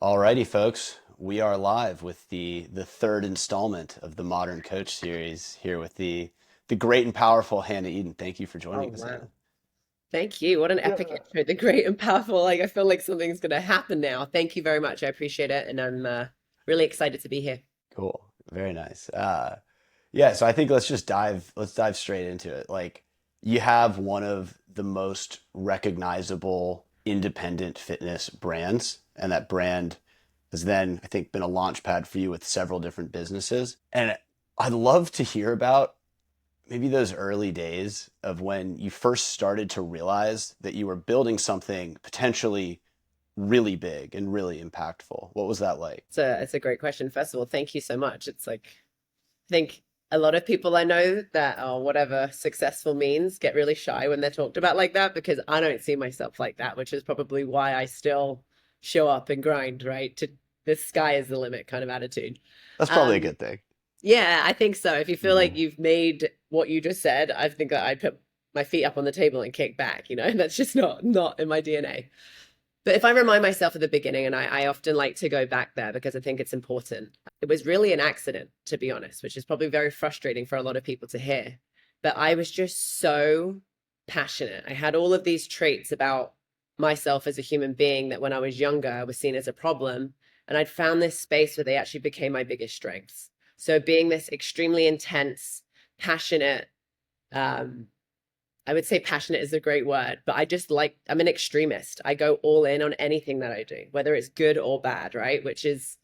Alrighty, folks, we are live with the third installment of the Modern Coach series here with the great and powerful Hannah Eden. Thank you for Oh, joining us, wow. Hannah. Thank you. What an epic Yeah. intro. The great and powerful. Like, I feel like something's going to happen now. Thank you very much. I appreciate it. And I'm really excited to be here. Cool, very nice. Yeah, so I think let's dive straight into it. Like, you have one of the most recognizable independent fitness brands, and that brand has then, I think, been a launch pad for you with several different businesses. And I'd love to hear about maybe those early days of when you first started to realize that you were building something potentially really big and really impactful. What was that like? It's a great question. First of all, thank you so much. It's like, I think a lot of people I know that, or whatever successful means, get really shy when they're talked about like that because I don't see myself like that, which is probably why I still show up and grind, right? To the sky is the limit kind of attitude. That's probably a Um, good thing. Yeah, I think so. If you feel like Mhm. you've made what you just said, I think that I'd put my feet up on the table and kick back, That's just not in my DNA. But if I remind myself at the beginning, and I often like to go back there because I think it's important, it was really an accident, to be honest, which is probably very frustrating for a lot of people to hear. But I was just so passionate. I had all of these traits about myself as a human being that when I was younger was seen as a problem. And I'd found this space where they actually became my biggest strengths. So being this extremely intense, passionate, um, I would say passionate is a great word, but I'm an extremist. I go all in on anything that I do, whether it's good or bad, right? Which is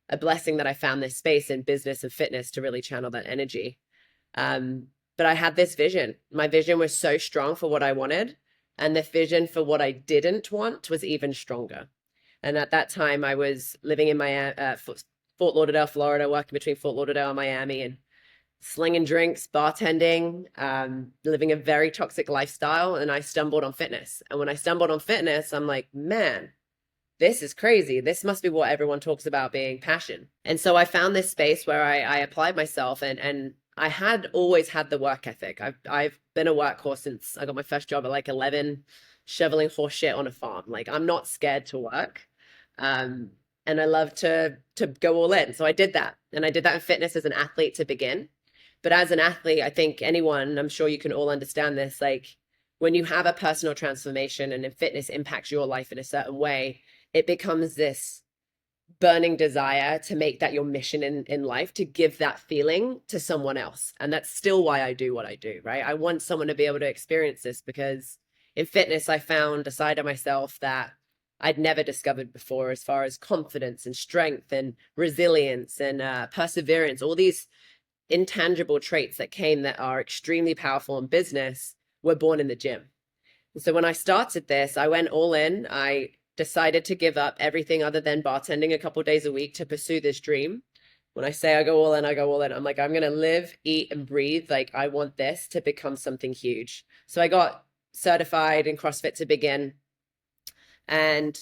a blessing that I found this space in business and fitness to really channel that energy. But I had this vision. My vision was so strong for what I wanted, and the vision for what I didn't want was even stronger. And at that time, I was living in Fort Lauderdale, Florida, working between Fort Lauderdale and Miami, and slinging drinks, bartending, living a very toxic lifestyle. And I stumbled on fitness. And when I stumbled on fitness, I'm like, man, this is crazy. This must be what everyone talks about being passion. And so I found this space where I applied myself and I had always had the work ethic. I've been a workhorse since I got my first job at like 11, shoveling horse shit on a farm. Like I'm not scared to work. Um, and I love to go all in. So I did that. And I did that in fitness as an athlete to begin. But as an athlete, I think anyone, I'm sure you can all understand this, like when you have a personal transformation and in fitness impacts your life in a certain way, it becomes this burning desire to make that your mission in life, to give that feeling to someone else. And that's still why I do what I do, right? I want someone to be able to experience this because in fitness, I found a side of myself that I'd never discovered before, as far as confidence and strength and resilience and perseverance, all these intangible traits that came that are extremely powerful in business were born in the gym. And so when I started this, I went all in. I decided to give up everything other than bartending a couple days a week to pursue this dream. When I say I go all in, I go all in. I'm like, I'm going to live, eat, and breathe. Like, I want this to become something huge. So I got certified in CrossFit to begin. And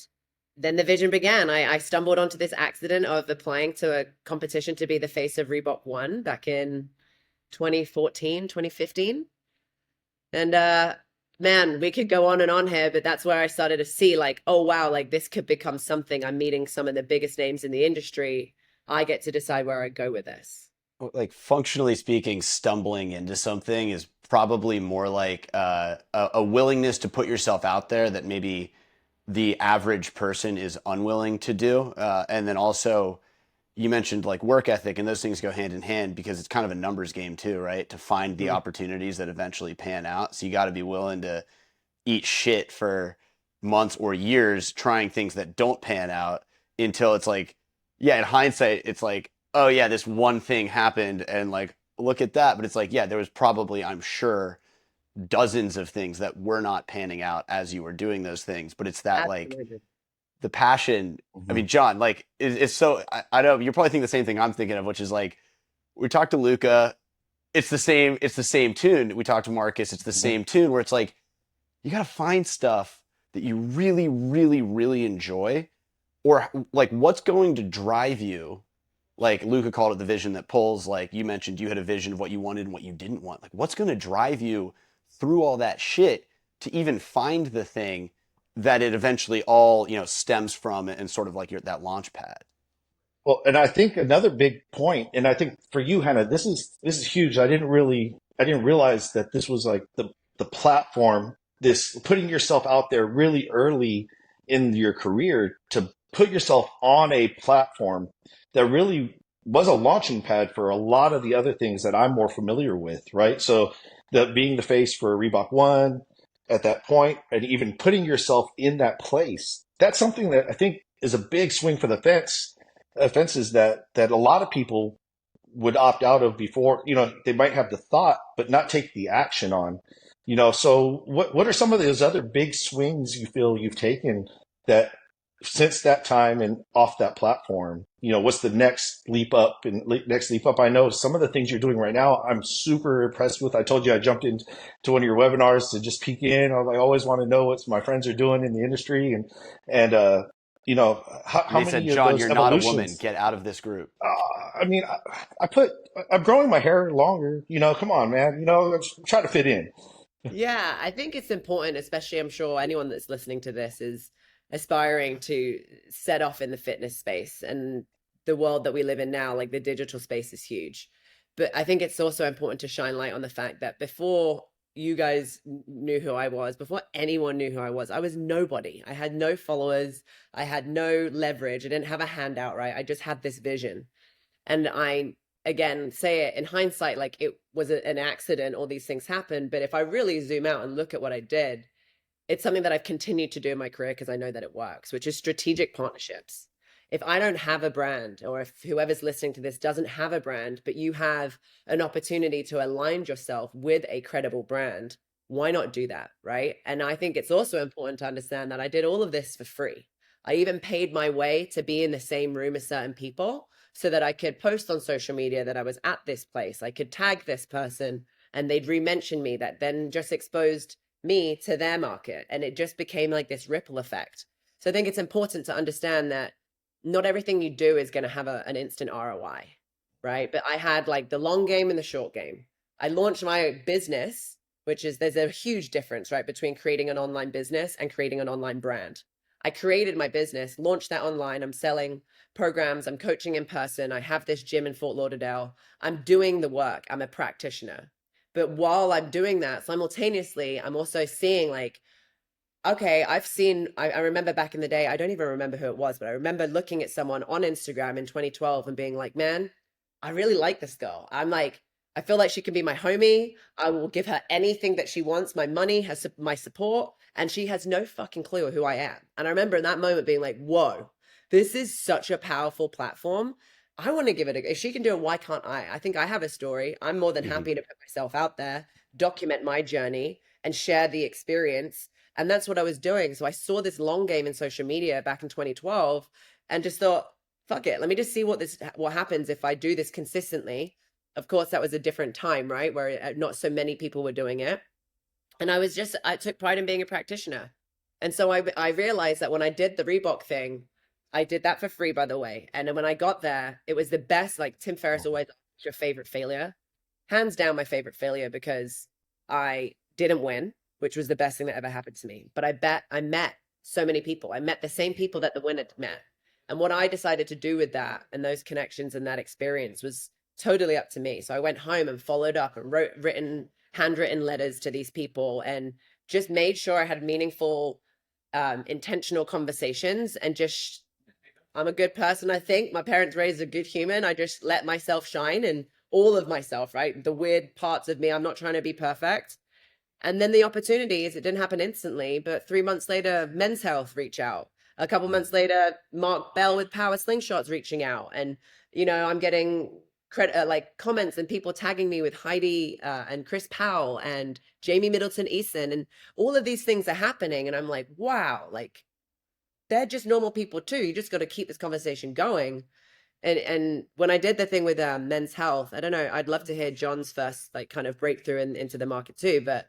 then the vision began. I stumbled onto this accident of applying to a competition to be the face of Reebok One back in 2014, 2015. And man, we could go on and on here, but that's where I started to see like, oh wow, like this could become something. I'm meeting some of the biggest names in the industry. I get to decide where I go with this. Like, functionally speaking, stumbling into something is probably more like a willingness to put yourself out there that maybe the average person is unwilling to do. And then also, you mentioned like work ethic, and those things go hand in hand because it's kind of a numbers game too, right? To find the Mhm. opportunities that eventually pan out. So you got to be willing to eat shit for months or years trying things that don't pan out until it's like, yeah, in hindsight, it's like, oh yeah, this one thing happened and like, look at that. But it's like, yeah, there was probably, I'm sure, dozens of things that were not panning out as you were doing those things. But it's that like Absolutely. the passion. I Mhm. mean, John, like, it's so, I know you're probably thinking the same thing I'm thinking of, which is like, we talked to Luca. It's the same tune. We talked to Marcus. It's the Mhm. same tune where it's like, you got to find stuff that you really, really, really enjoy, or like what's going to drive you. Like Luca called it the vision that pulls. Like you mentioned, you had a vision of what you wanted and what you didn't want. Like what's going to drive you through all that shit to even find the thing that it eventually all, stems from and sort of like that launch pad. Well, and I think another big point, and I think for you, Hannah, this is huge. I didn't realize that this was like the platform, this putting yourself out there really early in your career to put yourself on a platform that really was a launching pad for a lot of the other things that I'm more familiar with, right? So the being the face for Reebok One at that point, and even putting yourself in that place, that's something that I think is a big swing for the fence offenses that a lot of people would opt out of before, they might have the thought but not take the action on. So what are some of those other big swings you feel you've taken that since that time and off that platform? What's the next leap up and next leap up? I know some of the things you're doing right now I'm super impressed with. I told you I jumped into one of your webinars to just peek in. I always want to know what my friends are doing in the industry, and And how they said, many of John, those you're not a woman. evolutions? Get out of this group. I mean, I put, I'm growing my hair longer. Come on, man. Let's try to fit in. Yeah, I think it's important, especially I'm sure anyone that's listening to this is aspiring to set off in the fitness space and the world that we live in now, like the digital space is huge. But I think it's also important to shine light on the fact that before you guys knew who I was, before anyone knew who I was nobody. I had no followers, I had no leverage, I didn't have a handout, right? I just had this vision. And I, again, say it in hindsight, like it was an accident, all these things happened. But if I really zoom out and look at what I did, it's something that I've continued to do in my career because I know that it works, which is strategic partnerships. If I don't have a brand, or if whoever's listening to this doesn't have a brand, but you have an opportunity to align yourself with a credible brand, why not do that? Right. And I think it's also important to understand that I did all of this for free. I even paid my way to be in the same room as certain people so that I could post on social media that I was at this place. I could tag this person and they'd re-mention me, that then just exposed me to their market. And it just became like this ripple effect. So I think it's important to understand that not everything you do is going to have an instant ROI, right? But I had like the long game and the short game. I launched my business, which is there's a huge difference, right, between creating an online business and creating an online brand. I created my business, launched that online. I'm selling programs, I'm coaching in person. I have this gym in Fort Lauderdale. I'm doing the work. I'm a practitioner. But while I'm doing that, simultaneously, I'm also seeing like, okay, I remember back in the day, I don't even remember who it was, but I remember looking at someone on Instagram in 2012 and being like, man, I really like this girl. I'm like, I feel like she can be my homie. I will give her anything that she wants, my money, my support, and she has no fucking clue who I am. And I remember in that moment being like, whoa, this is such a powerful platform. I want to give it a go. If she can do it, why can't I? I think I have a story. I'm more than Mhm. happy to put myself out there, document my journey, and share the experience. And that's what I was doing. So I saw this long game in social media back in 2012 and just thought, fuck it, let me just see what happens if I do this consistently. Of course, that was a different time, right? Where not so many people were doing it. And I took pride in being a practitioner. And so I realized that when I did the Reebok thing, I did that for free, by the way. And then when I got there, it was the best. Like Tim Ferriss always, "What's your favorite failure?" Hands down, my favorite failure because I didn't win, which was the best thing that ever happened to me. But I met so many people. I met the same people that the winner met. And what I decided to do with that and those connections and that experience was totally up to me. So I went home and followed up and handwritten letters to these people and just made sure I had meaningful, intentional conversations and just I'm a good person, I think. My parents raised a good human. I just let myself shine and all of myself, right? The weird parts of me. I'm not trying to be perfect. And then the opportunities, it didn't happen instantly, but 3 months later, Men's Health reach out. A couple months later, Mark Bell with Power Slingshots reaching out. And, I'm getting credit, like comments and people tagging me with Heidi and Chris Powell and Jamie Middleton Eason. And all of these things are happening. And I'm like, wow, like they're just normal people too. You just got to keep this conversation going. And when I did the thing with Men's Health, I don't know, I'd love to hear John's first like kind of breakthrough into the market too. But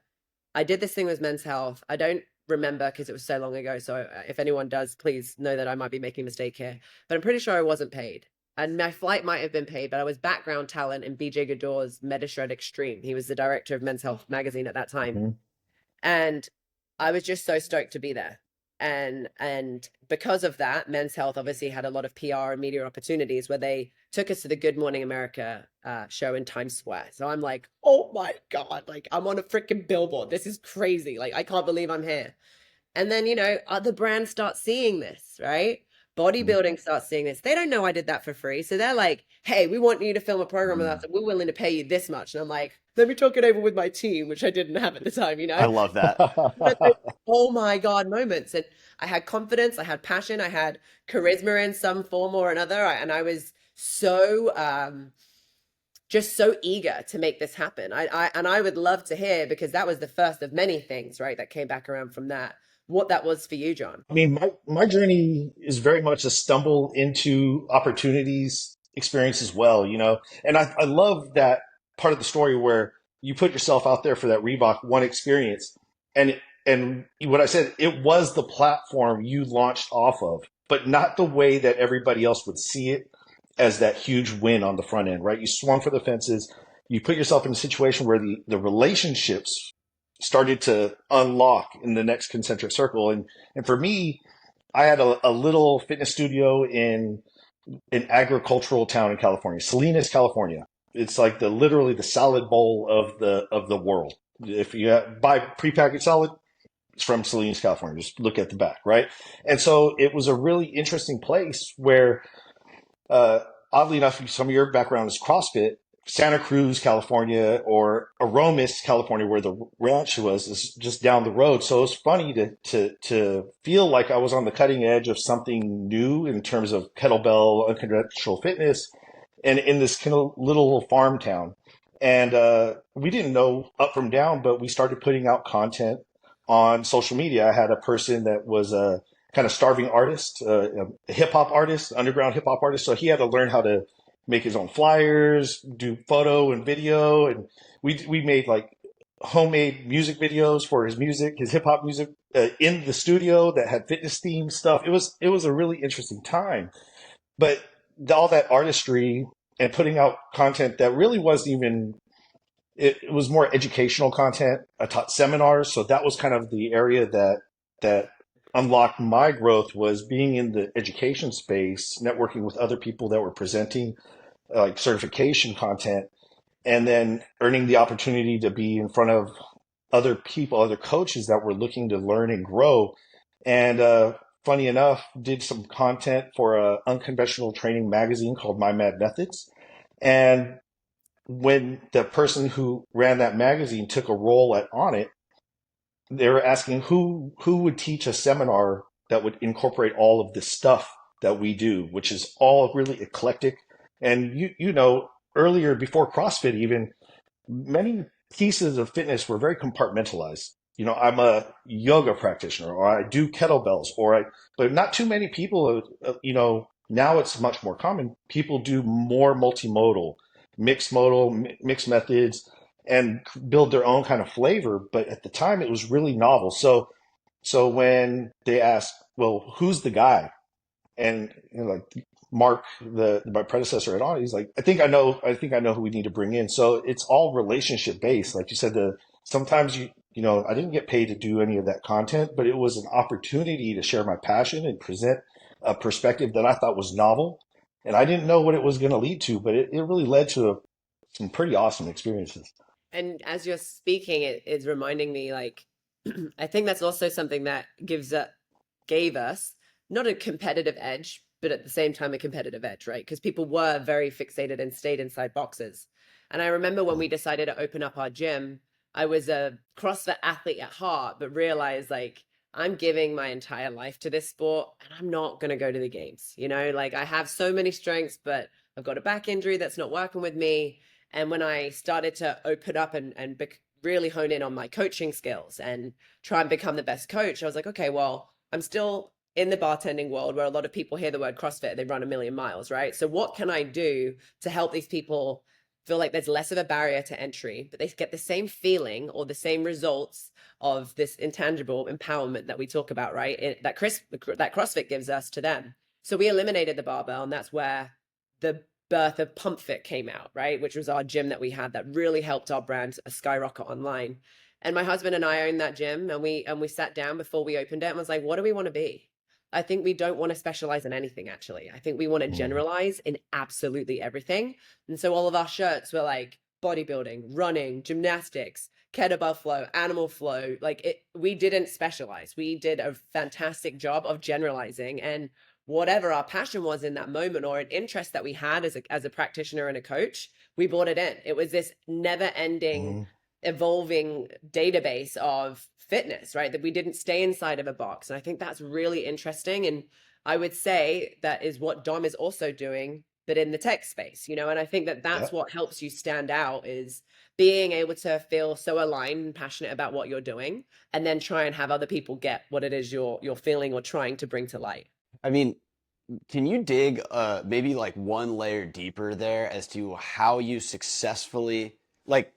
I did this thing with Men's Health. I don't remember because it was so long ago. So if anyone does, please know that I might be making a mistake here. But I'm pretty sure I wasn't paid. And my flight might have been paid, but I was background talent in BJ Godore's MetaShred Extreme. He was the director of Men's Health magazine at that time. Mhm. And I was just so stoked to be there. And because of that, Men's Health obviously had a lot of PR and media opportunities where they took us to the Good Morning America show in Times Square. So I'm like, oh my God, like I'm on a freaking billboard. This is crazy. Like I can't believe I'm here. And then, other brands start seeing this, right? Bodybuilding starts seeing this. They don't know I did that for free. So they're like, hey, we want you to film a program with us, and we're willing to pay you this much. And I'm like, let me talk it over with my team, which I didn't have at the time, I love that. But those, oh my God moments. And I had confidence, I had passion, I had charisma in some form or another. And I was so just so eager to make this happen. I would love to hear, because that was the first of many things, right, that came back around from that, what that was for you, John. I mean, my journey is very much a stumble into opportunities experience as well, you know. And I love that part of the story where you put yourself out there for that Reebok one experience. And what I said, it was the platform you launched off of, but not the way that everybody else would see it as that huge win on the front end, right? You swung for the fences. You put yourself in a situation where the relationships started to unlock in the next concentric circle. And for me, I had a little fitness studio in an agricultural town in California, Salinas, California. It's like literally the salad bowl of the world. If you buy prepackaged salad, it's from Salinas, California. Just look at the back, right? And so it was a really interesting place where, oddly enough, some of your background is CrossFit. Santa Cruz, California, or Aromas, California, where the ranch was, is just down the road. So it was funny to feel like I was on the cutting edge of something new in terms of kettlebell, unconventional fitness, and in this kind of little farm town. And we didn't know up from down, but we started putting out content on social media. I had a person that was a kind of starving artist, a hip hop artist, underground hip hop artist. So he had to learn how to make his own flyers, do photo and video, and we made like homemade music videos for his music, his hip hop music, in the studio that had fitness themed stuff. It was a really interesting time, but all that artistry and putting out content that really wasn't even, it was more educational content. I taught seminars, so that was kind of the area that unlocked my growth, was being in the education space, networking with other people that were presenting like certification content, and then earning the opportunity to be in front of other people, other coaches that were looking to learn and grow. And funny enough, did some content for a unconventional training magazine called My Mad Methods. And when the person who ran that magazine took a role on it, they were asking who would teach a seminar that would incorporate all of this stuff that we do, which is all really eclectic. And you know, earlier before CrossFit, even many pieces of fitness were very compartmentalized. You know, I'm a yoga practitioner, or I do kettlebells, but not too many people, you know, now it's much more common. People do more multimodal, mixed modal, mixed methods, and build their own kind of flavor. But at the time, it was really novel. So when they asked, well, who's the guy? And you know, like Mark, my predecessor at On, he's like, I think I know who we need to bring in. So it's all relationship based. Like you said, sometimes you know, I didn't get paid to do any of that content, but it was an opportunity to share my passion and present a perspective that I thought was novel. And I didn't know what it was going to lead to, but it really led to some pretty awesome experiences. And as you're speaking, it is reminding me, like, I think that's also something that gave us not a competitive edge, but at the same time a competitive edge, right? Because people were very fixated and stayed inside boxes. And I remember when we decided to open up our gym, I was a CrossFit athlete at heart, but realized like I'm giving my entire life to this sport and I'm not going to go to the games. Like I have so many strengths, but I've got a back injury that's not working with me. And when I started to open up and really hone in on my coaching skills and try and become the best coach, I was like, okay, well, I'm still in the bartending world where a lot of people hear the word CrossFit, they run a million miles, right? So what can I do to help these people feel like there's less of a barrier to entry, but they get the same feeling or the same results of this intangible empowerment that we talk about, right? That CrossFit gives us to them. So we eliminated the barbell, and that's where the birth of Pump Fit came out, right? Which was our gym that we had that really helped our brand skyrocket online. And my husband and I owned that gym, and we sat down before we opened it and was like, what do we want to be? I think we don't want to specialize in anything, actually. I think we want to Mm. generalize in absolutely everything. And so all of our shirts were like bodybuilding, running, gymnastics, kettlebell flow, animal flow. Like we didn't specialize. We did a fantastic job of generalizing, and whatever our passion was in that moment or an interest that we had as a practitioner and a coach, we brought it in. It was this never ending Mm. evolving database of fitness, right? That we didn't stay inside of a box. And I think that's really interesting. And I would say that is what Dom is also doing, but in the tech space, you know, and I think that Yeah. that's what helps you stand out, is being able to feel so aligned and passionate about what you're doing, and then try and have other people get what it is you're feeling or trying to bring to light. I mean, can you dig maybe like one layer deeper there as to how you successfully like,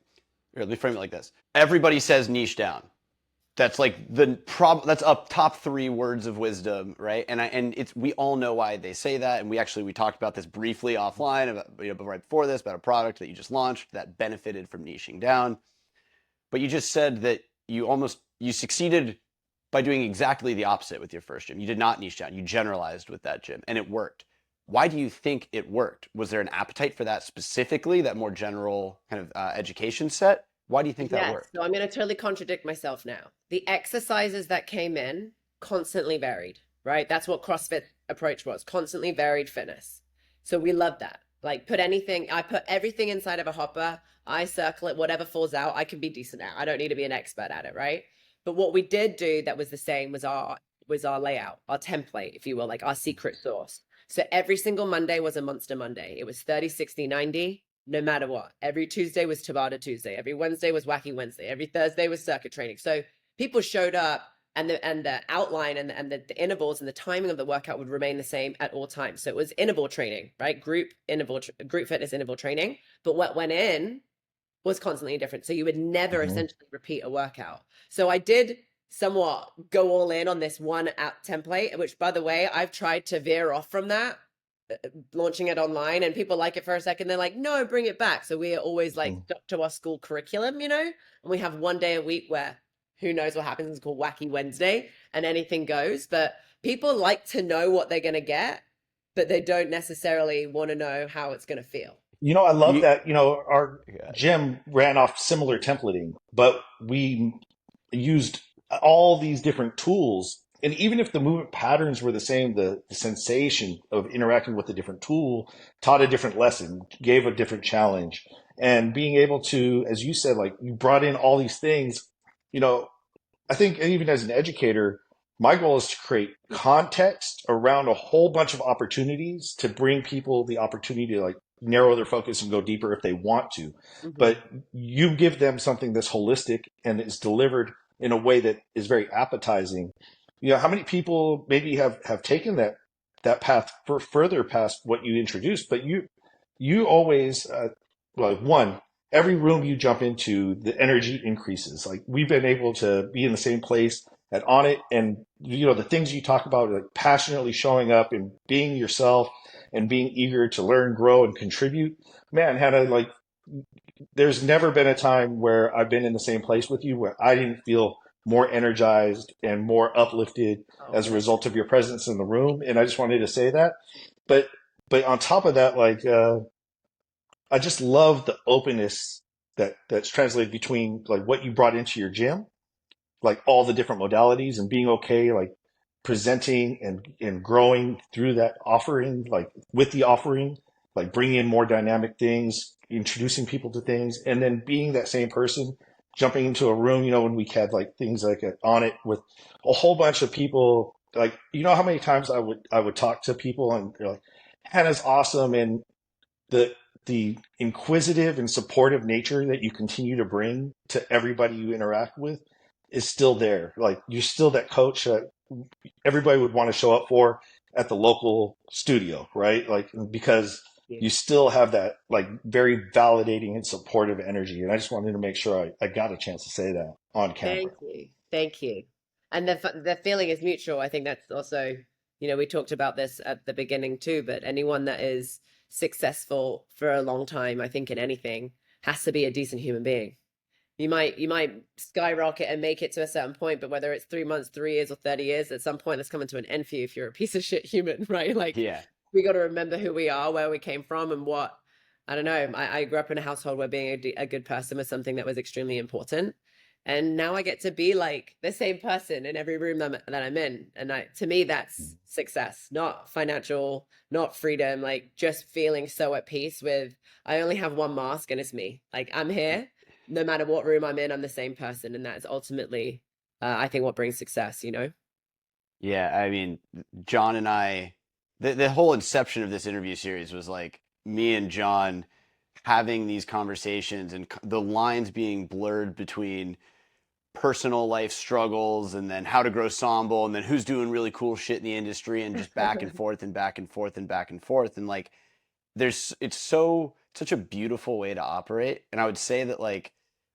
or let me frame it like this. Everybody says niche down. That's like that's up top three words of wisdom, right? And it's we all know why they say that, and we talked about this briefly offline about, right before this, about a product that you just launched that benefited from niching down. But you just said that you succeeded by doing exactly the opposite with your first gym. You did not niche down. You generalized with that gym, and it worked. Why do you think it worked? Was there an appetite for that specifically, that more general kind of education set? Why do you think that Yes. worked? So I'm going to totally contradict myself now. The exercises that came in constantly varied, right? That's what CrossFit approach was, constantly varied fitness. So we love that. Like I put everything inside of a hopper. I circle it, whatever falls out, I can be decent at. I don't need to be an expert at it, right? But what we did do that was the same was our layout, our template, if you will, like our secret sauce. So every single Monday was a Monster Monday. It was 30, 60, 90, no matter what. Every Tuesday was Tabata Tuesday. Every Wednesday was Wacky Wednesday. Every Thursday was circuit training. So people showed up, and the outline and the intervals and the timing of the workout would remain the same at all times. So it was interval training, right? Group fitness interval training. But what went in was constantly different. So you would never Mhm. essentially repeat a workout. So I did somewhat go all in on this one app template, which, by the way, I've tried to veer off from that, launching it online, and people like it for a second. They're like, no, bring it back. So we are always like Mhm. stuck to our school curriculum, you know, and we have one day a week where who knows what happens. It's called Wacky Wednesday, and anything goes. But people like to know what they're going to get, but they don't necessarily want to know how it's going to feel. I love You, that, our yeah. gym ran off similar templating, but we used all these different tools. And even if the movement patterns were the same, the sensation of interacting with a different tool taught a different lesson, gave a different challenge. And being able to, as you said, like you brought in all these things, you know, I think even as an educator, my goal is to create context around a whole bunch of opportunities to bring people the opportunity to like narrow their focus and go deeper if they want to. Mm-hmm. But you give them something that's holistic and is delivered in a way that is very appetizing. How many people maybe have taken that path for further past what you introduced, but you always well, one, every room you jump into, the energy increases. Like we've been able to be in the same place at On It, and the things you talk about, like passionately showing up and being yourself and being eager to learn, grow, and contribute. Man, Hannah, like there's never been a time where I've been in the same place with you where I didn't feel more energized and more uplifted Oh, as a bless result of your presence in the room. And I just wanted to say that. But on top of that, like I just love the openness that's translated between like what you brought into your gym, like all the different modalities, and being okay like presenting and growing through that offering, like with the offering, like bringing in more dynamic things, introducing people to things, and then being that same person jumping into a room, when we had like things like On It with a whole bunch of people, like how many times I would talk to people and they're like, Hannah's awesome, and the the inquisitive and supportive nature that you continue to bring to everybody you interact with is still there. Like you're still that coach that everybody would want to show up for at the local studio, right? Like because you. you still have that like very validating and supportive energy. And I just wanted to make sure I got a chance to say that on camera. Thank you. Thank you. And the feeling is mutual. I think that's also, we talked about this at the beginning too, but anyone that is successful for a long time, I think in anything, has to be a decent human being. You might skyrocket and make it to a certain point, but whether it's 3 months, 3 years, or 30 years, at some point that's coming to an end for you if you're a piece of shit human, right? Like Yeah. we got to remember who we are, where we came from, and what, I don't know. I grew up in a household where being a good person was something that was extremely important. And now I get to be like the same person in every room that I'm in. And to me, that's success, not financial, not freedom, like just feeling so at peace with, I only have one mask and it's me. Like I'm here, no matter what room I'm in, I'm the same person. And that's ultimately, I think, what brings success, you know? Yeah, I mean, John and I, the whole inception of this interview series was like me and John having these conversations and the lines being blurred between personal life struggles and then how to grow Samble and then who's doing really cool shit in the industry and just back and forth and back and forth and back and forth. And like, it's such a beautiful way to operate. And I would say that like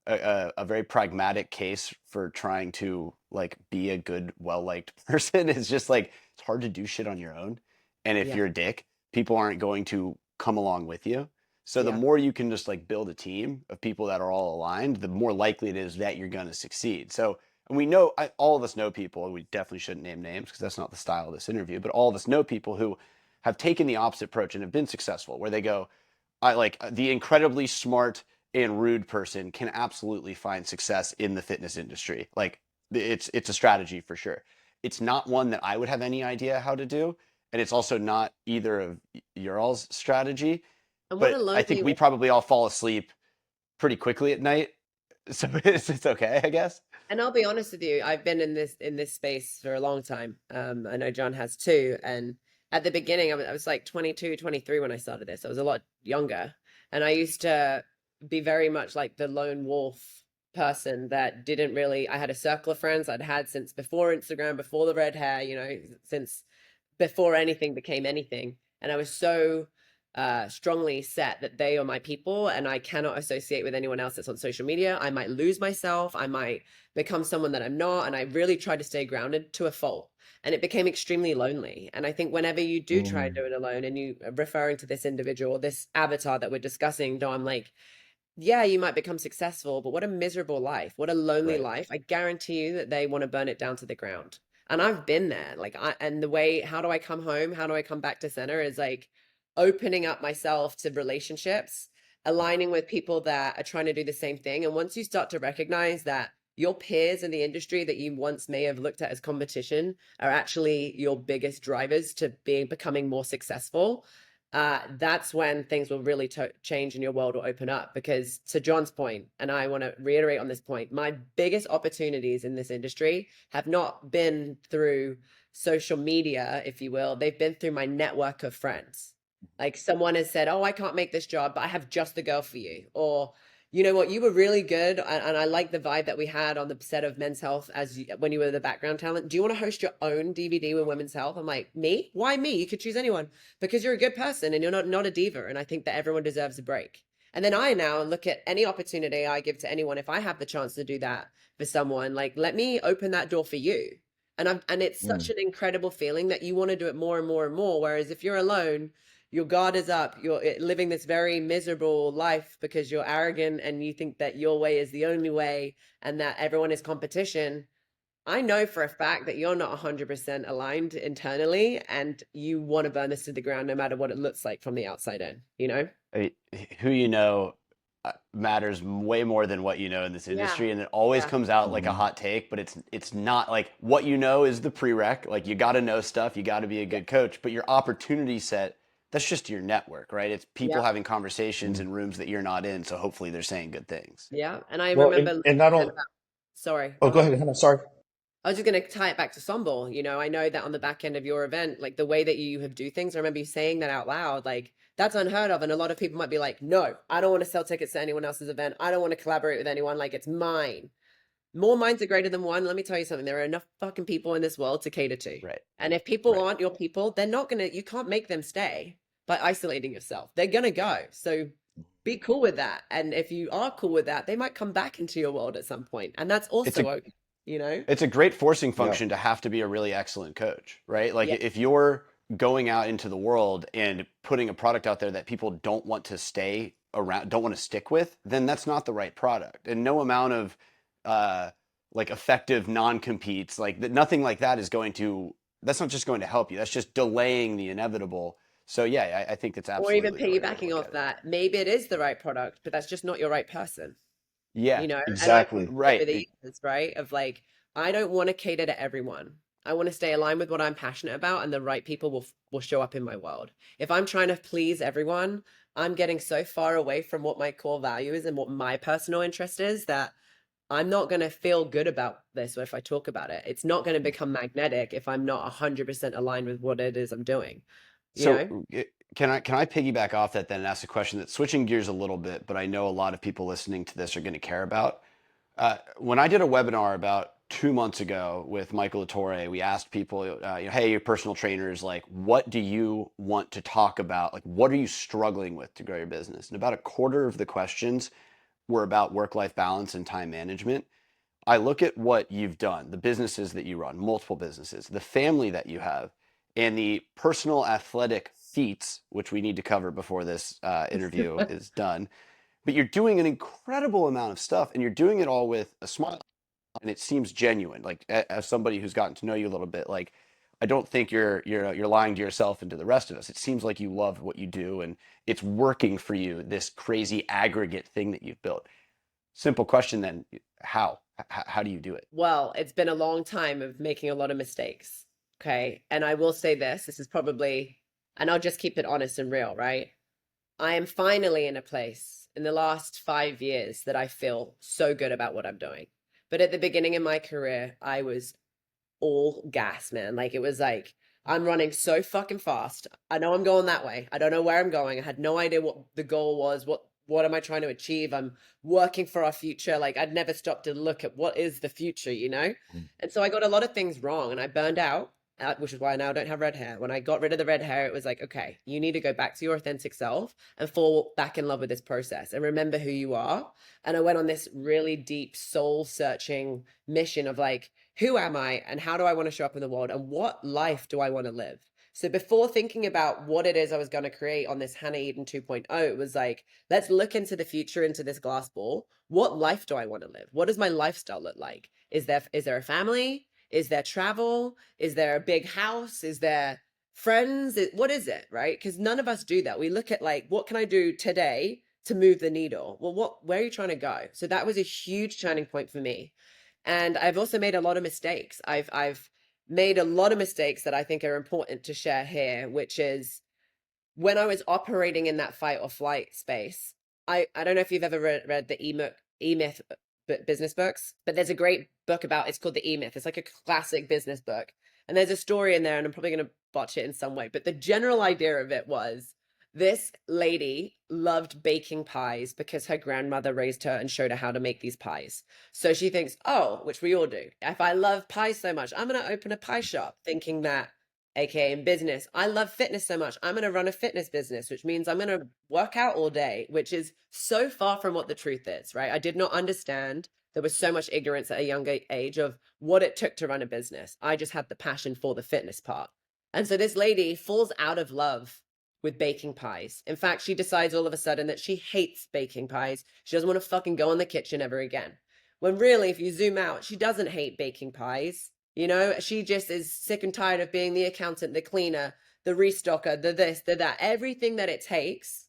a very pragmatic case for trying to like be a good, well-liked person is just like it's hard to do shit on your own. And if Yeah. you're a dick, people aren't going to come along with you. So the Yeah. more you can just like build a team of people that are all aligned, the more likely it is that you're going to succeed. So, and we know, all of us know people, and we definitely shouldn't name names because that's not the style of this interview, but all of us know people who have taken the opposite approach and have been successful, where they go, I like the incredibly smart and rude person can absolutely find success in the fitness industry. Like it's a strategy for sure. It's not one that I would have any idea how to do, and it's also not either of your all's strategy. And what a But I think lonely we probably all fall asleep pretty quickly at night, so it's okay, I guess. And I'll be honest with you, I've been in this space for a long time. I know John has too. And at the beginning, I was like 22, 23 when I started this. I was a lot younger. And I used to be very much like the lone wolf person that didn't really, I had a circle of friends I'd had since before Instagram, before the red hair, you know, since before anything became anything. And I was so strongly set that they are my people and I cannot associate with anyone else that's on social media. I might lose myself. I might become someone that I'm not. And I really tried to stay grounded to a fault. And it became extremely lonely. And I think whenever you do try to Mm, do it alone and you are referring to this individual, this avatar that we're discussing, Dom, like, yeah, you might become successful, but what a miserable life. What a lonely Right. life. I guarantee you that they want to burn it down to the ground. And I've been there. And the way, how do I come home? How do I come back to center is like opening up myself to relationships, aligning with people that are trying to do the same thing. And once you start to recognize that your peers in the industry that you once may have looked at as competition are actually your biggest drivers to becoming more successful, that's when things will really change and your world will open up. Because to John's point, and I want to reiterate on this point, my biggest opportunities in this industry have not been through social media, if you will. They've been through my network of friends. Like someone has said, "Oh, I can't make this job, but I have just the girl for you," or you know what, you were really good, and I like the vibe that we had on the set of Men's Health when you were the background talent. Do you want to host your own DVD with Women's Health? I'm like, me? Why me? You could choose anyone because you're a good person and you're not a diva. And I think that everyone deserves a break. And then I now look at any opportunity I give to anyone. If I have the chance to do that for someone, like let me open that door for you. And it's such mm. an incredible feeling that you want to do it more and more and more. Whereas if you're alone, your guard is up, you're living this very miserable life because you're arrogant and you think that your way is the only way and that everyone is competition. I know for a fact that you're not 100% aligned internally and you want to burn this to the ground no matter what it looks like from the outside in, you know? I who you know matters way more than what you know in this Yeah. industry, and it always Yeah. comes out like a Mhm. hot take, but it's not like what you know is the prereq. Like you got to know stuff, you got to be a Yeah. good coach, but your opportunity set, that's just your network, right? It's people Yeah. having conversations Mm. in rooms that you're not in, so hopefully they're saying good things. Yeah. And I Well, remember, and not only, sorry, oh, go go ahead. ahead, Hannah. Sorry. I was just going to tie it back to Sombol. You know, I know that on the back end of your event, like the way that you have do things, I remember you saying that out loud, like that's unheard of. And a lot of people might be like, no, I don't want to sell tickets to anyone else's event. I don't want to collaborate with anyone. Like it's mine. More minds are greater than one. Let me tell you something. There are enough fucking people in this world to cater to. Right. And if people Right. aren't your people, they're not going to, you can't make them stay by isolating yourself. They're going to go. So be cool with that. And if you are cool with that, they might come back into your world at some point. And that's It's a also okay, you know? it's a great forcing Yeah. function to have to be a really excellent coach, right? Like Yeah. if you're going out into the world and putting a product out there that people don't want to stay around, don't want to stick with, then that's not the right product. And no amount of uh, like effective non-competes, like that, nothing like that is going to, that's not just going to help you. That's just delaying the inevitable. So yeah, I think it's Or even absolutely the right way to piggybacking look off at it. that, maybe it is the right product, but that's just not your right person, Yeah, you know? And I've Exactly. over right. the years, right? Of like, I don't want to cater to everyone. I want to stay aligned with what I'm passionate about, and the right people will show up in my world. If I'm trying to please everyone, I'm getting so far away from what my core value is and what my personal interest is that I'm not going to feel good about this if I talk about it. It's not going to become magnetic if I'm not 100% aligned with what it is I'm doing, you know? So can I piggyback off that then and ask a question that's switching gears a little bit, but I know a lot of people listening to this are going to care about. When I did a webinar about 2 months ago with Michael Latore, we asked people, hey, your personal trainers, like, what do you want to talk about? Like, what are you struggling with to grow your business? And about a quarter of the questions were about work-life balance and time management. I look at what you've done, the businesses that you run, multiple businesses, the family that you have, and the personal athletic feats, which we need to cover before this interview is done. But you're doing an incredible amount of stuff, and you're doing it all with a smile, and it seems genuine. Like as somebody who's gotten to know you a little bit, like I don't think you're lying to yourself and to the rest of us. It seems like you love what you do, and it's working for you. This crazy aggregate thing that you've built. Simple question then: how? How do you do it? Well, it's been a long time of making a lot of mistakes. Okay. And I will say this is probably, and I'll just keep it honest and real, right? I am finally in a place in the last 5 years that I feel so good about what I'm doing. But at the beginning of my career, I was all gas, man. Like it was like, I'm running so fucking fast. I know I'm going that way. I don't know where I'm going. I had no idea what the goal was. What am I trying to achieve? I'm working for our future. Like I'd never stopped to look at what is the future, you know? And so I got a lot of things wrong and I burned out, which is why I now don't have red hair. When I got rid of the red hair, it was like, okay, you need to go back to your authentic self and fall back in love with this process and remember who you are. And I went on this really deep soul searching mission of like, who am I and how do I want to show up in the world and what life do I want to live? So before thinking about what it is I was going to create on this Hannah Eden 2.0, it was like, let's look into the future, into this glass ball. What life do I want to live? What does my lifestyle look like? Is there a family? Is there travel? Is there a big house? Is there friends? What is it, right? Because none of us do that. We look at like, what can I do today to move the needle? Well, where are you trying to go? So that was a huge turning point for me. And I've also made a lot of mistakes. I've made a lot of mistakes that I think are important to share here, which is when I was operating in that fight or flight space. I don't know if you've ever read the E-Myth business books, but there's a great book about, it's called the E-Myth. It's like a classic business book. And there's a story in there, and I'm probably going to botch it in some way, but the general idea of it was this lady loved baking pies because her grandmother raised her and showed her how to make these pies. So she thinks, oh, which we all do. If I love pies so much, I'm going to open a pie shop, thinking that, aka in business, I love fitness so much, I'm going to run a fitness business, which means I'm going to work out all day, which is so far from what the truth is, right? I did not understand. There was so much ignorance at a younger age of what it took to run a business. I just had the passion for the fitness part. And so this lady falls out of love with baking pies. In fact, she decides all of a sudden that she hates baking pies. She doesn't want to fucking go in the kitchen ever again. When really, if you zoom out, she doesn't hate baking pies. You know, she just is sick and tired of being the accountant, the cleaner, the restocker, the this, the that, everything that it takes.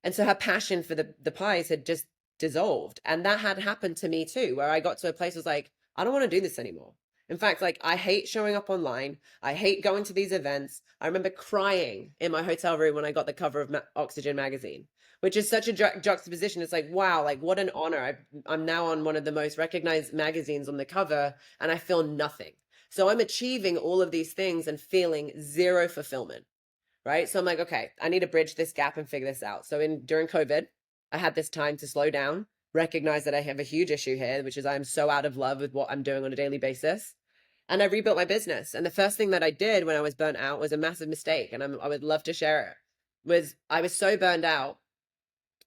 And so her passion for the pies had just dissolved. And that had happened to me too, where I got to a place where I was like, I don't want to do this anymore. In fact, like I hate showing up online. I hate going to these events. I remember crying in my hotel room when I got the cover of Oxygen magazine, which is such a juxtaposition. It's like, wow, like what an honor. I'm now on one of the most recognized magazines on the cover, and I feel nothing. So I'm achieving all of these things and feeling zero fulfillment, right? So I'm like, okay, I need to bridge this gap and figure this out. So during COVID, I had this time to slow down, recognize that I have a huge issue here, which is I'm so out of love with what I'm doing on a daily basis. And I rebuilt my business. And the first thing that I did when I was burnt out was a massive mistake. And I would love to share it. I was so burned out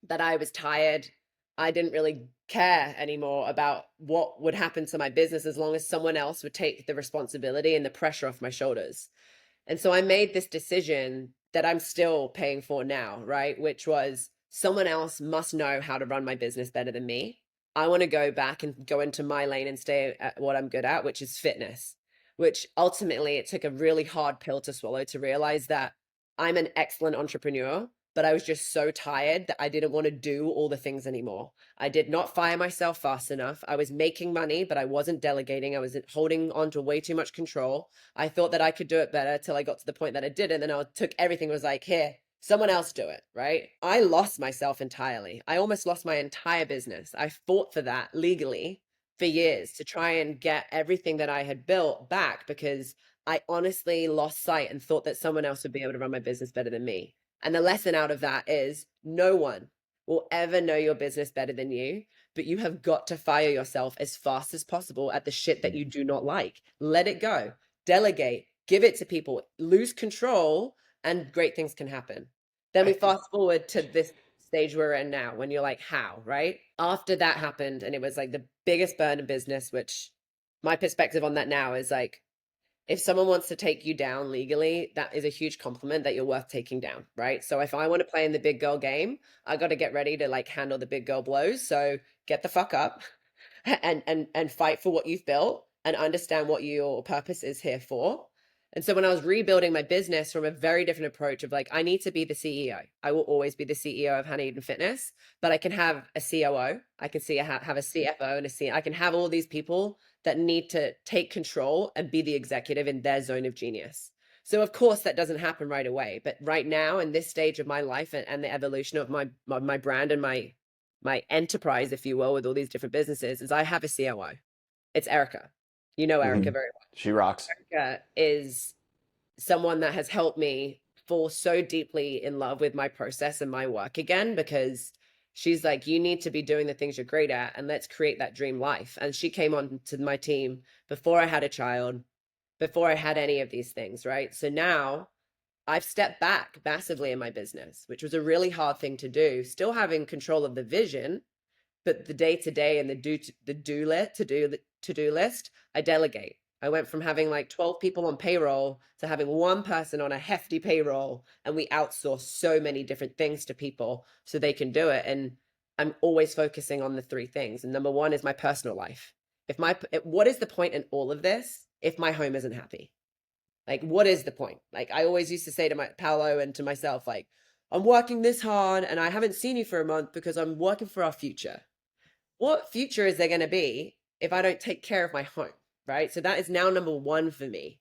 that I was tired. I didn't really care anymore about what would happen to my business as long as someone else would take the responsibility and the pressure off my shoulders. And so I made this decision that I'm still paying for now, right? Which was someone else must know how to run my business better than me. I want to go back and go into my lane and stay at what I'm good at, which is fitness, which ultimately it took a really hard pill to swallow to realize that I'm an excellent entrepreneur, but I was just so tired that I didn't want to do all the things anymore. I did not fire myself fast enough. I was making money, but I wasn't delegating. I was holding on to way too much control. I thought that I could do it better till I got to the point that I didn't. And then I took everything, was like, here, someone else do it, right? I lost myself entirely. I almost lost my entire business. I fought for that legally for years to try and get everything that I had built back because I honestly lost sight and thought that someone else would be able to run my business better than me. And the lesson out of that is no one will ever know your business better than you, but you have got to fire yourself as fast as possible at the shit that you do not like. Let it go, delegate, give it to people, lose control, and great things can happen. Then we fast forward to this stage we're in now when you're like, how, right? After that happened, and it was like the biggest burn in business, which my perspective on that now is like, if someone wants to take you down legally, that is a huge compliment that you're worth taking down, right? So if I want to play in the big girl game, I got to get ready to like handle the big girl blows. So get the fuck up and fight for what you've built and understand what your purpose is here for. And so when I was rebuilding my business from a very different approach of like, I need to be the CEO. I will always be the CEO of Hannah Eden Fitness, but I can have a COO. I can have a CFO and a CEO. I can have all these people that need to take control and be the executive in their zone of genius. So of course that doesn't happen right away, but right now in this stage of my life and the evolution of my brand and my enterprise, if you will, with all these different businesses, is I have a COO. It's Erica. You know Erica Mhm. very She rocks. well. Erica is someone that has helped me fall so deeply in love with my process and my work again, because she's like, you need to be doing the things you're great at and let's create that dream life. And she came on to my team before I had a child, before I had any of these things, right? So now I've stepped back massively in my business, which was a really hard thing to do, still having control of the vision, but the day to day and the to do list, I delegate. I went from having like 12 people on payroll to having one person on a hefty payroll, and we outsource so many different things to people so they can do it. And I'm always focusing on the three things. And number one is my personal life. What is the point in all of this if my home isn't happy? Like, what is the point? Like, I always used to say to my Paolo and to myself, like, I'm working this hard and I haven't seen you for a month because I'm working for our future. What future is there going to be if I don't take care of my home? Right. So that is now number one for me.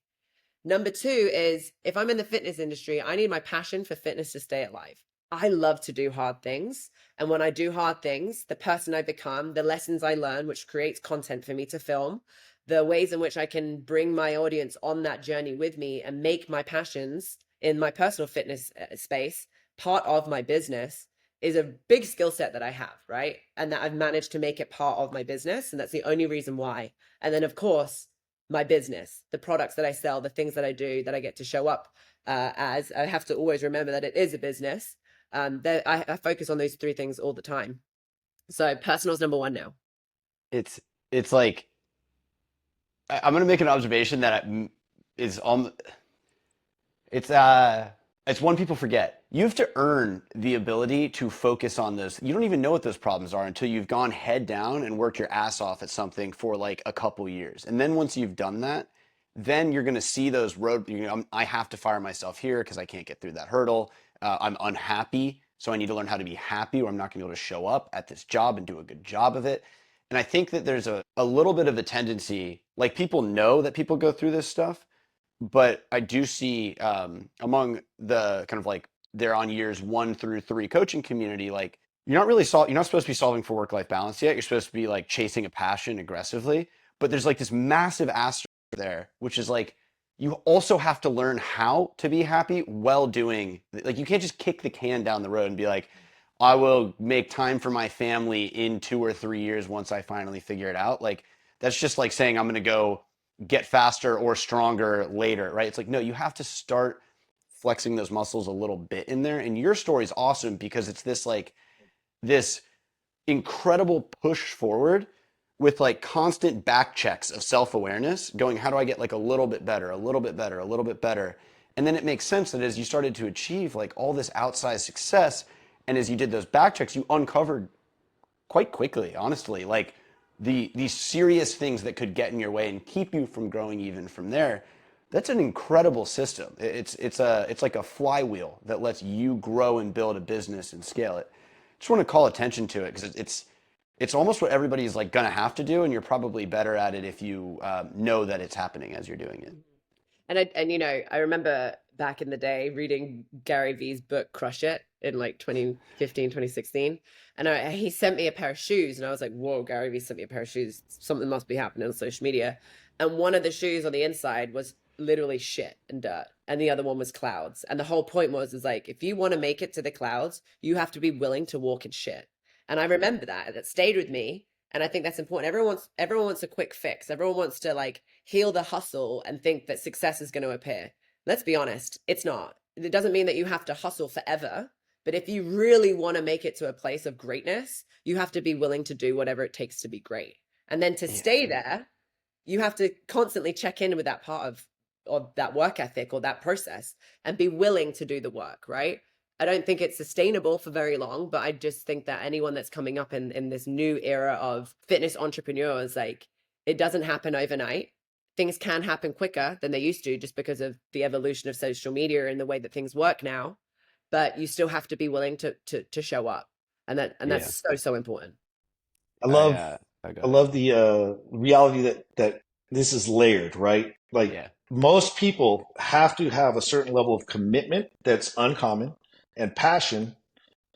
Number two is if I'm in the fitness industry, I need my passion for fitness to stay alive. I love to do hard things. And when I do hard things, the person I become, the lessons I learn, which creates content for me to film, the ways in which I can bring my audience on that journey with me and make my passions in my personal fitness space part of my business is a big skill set that I have, right? And that I've managed to make it part of my business. And that's the only reason why. And then, of course, my business, the products that I sell, the things that I do, that I get to show up as. I have to always remember that it is a business. I focus on those three things all the time. So personal is number one now. It's it's like I'm gonna make an observation that is on. It's it's one people forget. You have to earn the ability to focus on those. You don't even know what those problems are until you've gone head down and worked your ass off at something for like a couple years. And then once you've done that, then you're going to see those road. I have to fire myself here because I can't get through that hurdle. I'm unhappy, so I need to learn how to be happy, or I'm not going to be able to show up at this job and do a good job of it. And I think that there's a little bit of a tendency, like people know that people go through this stuff, but I do see among the kind of like they're on years 1 through 3 coaching community, like you're not supposed to be solving for work-life balance yet. You're supposed to be like chasing a passion aggressively, but there's like this massive asterisk there, which is like you also have to learn how to be happy while doing like you can't just kick the can down the road and be like, I will make time for my family in 2 or 3 years once I finally figure it out. Like that's just like saying I'm going to go get faster or stronger later, right? It's like, no, you have to start flexing those muscles a little bit in there. And your story is awesome because it's this like this incredible push forward with like constant back checks of self-awareness going, how do I get like a little bit better, a little bit better, a little bit better? And then it makes sense that as you started to achieve like all this outsized success, And as you did those back checks, you uncovered quite quickly, honestly, like these serious things that could get in your way and keep you from growing even from there. That's an incredible system. It's like a flywheel that lets you grow and build a business and scale it. Just want to call attention to it because it's almost what everybody's like gonna have to do, and you're probably better at it if you know that it's happening as you're doing it. And you know, I remember back in the day reading Gary Vee's book Crush It in like 2015, 2016. And he sent me a pair of shoes and I was like, whoa, Gary Vee sent me a pair of shoes. Something must be happening on social media. And one of the shoes on the inside was literally shit and dirt. And the other one was clouds. And the whole point was is like, if you want to make it to the clouds, you have to be willing to walk in shit. And I remember that stayed with me. And I think that's important. Everyone wants a quick fix. Everyone wants to like heal the hustle and think that success is going to appear. Let's be honest, it's not. It doesn't mean that you have to hustle forever, but if you really want to make it to a place of greatness, you have to be willing to do whatever it takes to be great. And then to stay there, you have to constantly check in with that part of that work ethic or that process and be willing to do the work, right? I don't think it's sustainable for very long, but I just think that anyone that's coming up in this new era of fitness entrepreneurs, like it doesn't happen overnight. Things can happen quicker than they used to just because of the evolution of social media and the way that things work now. But you still have to be willing to show up. And Yeah. that's so important. I I love uh, I I got it. love the reality that this is layered, right? Like Yeah. most people have to have a certain level of commitment that's uncommon and passion